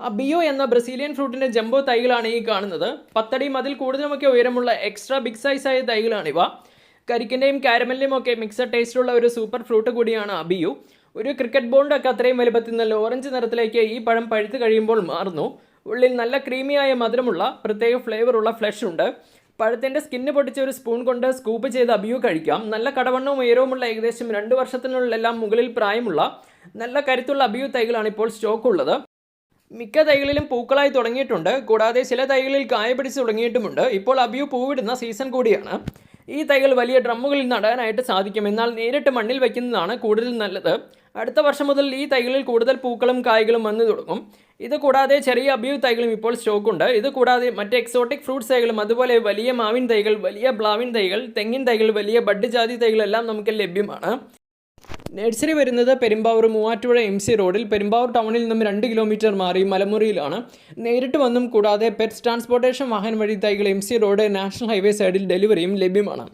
അബിയോ എന്ന Brazilian ഫ്രൂട്ടിൻ്റെ jumbo തൈകളാണ് ഈ കാണുന്നത്. 10 അടിയും അതിൽ കൂടുതലുമൊക്കെ ഉയരമുള്ള എക്സ്ട്രാ ബിഗ് സൈസായ തൈകളാണിവ. കരിക്കിൻ്റെയും കാരമലിൻ്റെയും ഒക്കെ മിക്സഡ് ടേസ്റ്റുള്ള ഒരു സൂപ്പർ ഫ്രൂട്ട് കൂടിയാണ് അബിയു. ഒരു ക്രിക്കറ്റ് ബോളിൻ്റെ അത്രയും വലുപ്പത്തിൽ നല്ല ഓറഞ്ച് നിറത്തിലേക്ക് ഈ പഴം പഴുത്ത് കഴിയുമ്പോൾ മാറുന്നു. ഉള്ളിൽ നല്ല ക്രീമിയായ മധുരമുള്ള പ്രത്യേക ഫ്ലേവറുള്ള ഫ്ലഷ് ഉണ്ട്. പഴത്തിൻ്റെ സ്കിന്ന് പൊട്ടിച്ച് ഒരു സ്പൂൺ കൊണ്ട് സ്കൂപ്പ് ചെയ്ത് അബിയു കഴിക്കാം. നല്ല കടവണ്ണവും ഉയരവുമുള്ള ഏകദേശം 2 വർഷത്തിനുള്ളിലെല്ലാം മുകളിൽ പ്രായമുള്ള നല്ല കരുത്തുള്ള അബിയു തൈകളാണ് ഇപ്പോൾ സ്റ്റോക്കുള്ളത്. മിക്ക തൈകളിലും പൂക്കളായി തുടങ്ങിയിട്ടുണ്ട്. കൂടാതെ ചില തൈകളിൽ കായ പിടിച്ച് തുടങ്ങിയിട്ടുമുണ്ട്. ഇപ്പോൾ അബിയു പൂവിടുന്ന സീസൺ കൂടിയാണ്. ഈ തൈകൾ വലിയ ഡ്രമ്മുകളിൽ നടാനായിട്ട് സാധിക്കും. എന്നാൽ നേരിട്ട് മണ്ണിൽ വയ്ക്കുന്നതാണ് കൂടുതൽ നല്ലത്. അടുത്ത വർഷം മുതൽ ഈ തൈകളിൽ കൂടുതൽ പൂക്കളും കായ്കളും വന്നു തുടങ്ങും. ഇത് കൂടാതെ ചെറിയ അബിയു തൈകളും ഇപ്പോൾ സ്റ്റോക്കുണ്ട്. ഇത് കൂടാതെ മറ്റ് എക്സോട്ടിക് ഫ്രൂട്ട്സ് തൈകളും അതുപോലെ വലിയ മാവിൻ തൈകൾ, വലിയ പ്ലാവിൻ തൈകൾ, തെങ്ങിൻ തൈകൾ, വലിയ ബഡ് ജാതി തൈകളെല്ലാം നമുക്ക് ലഭ്യമാണ്. നഴ്സറി വരുന്നത് പെരുമ്പാവൂർ മൂവാറ്റുപുഴ MC റോഡിൽ പെരുമ്പാവൂർ ടൗണിൽ നിന്നും 2 കിലോമീറ്റർ മാറി മലമുറിയിലാണ്. നേരിട്ട് വന്നും കൂടാതെ പെറ്റ്സ് ട്രാൻസ്പോർട്ടേഷൻ വാഹനം വഴി തൈകൾ MC റോഡ് നാഷണൽ ഹൈവേ സൈഡിൽ ഡെലിവറിയും ലഭ്യമാണ്.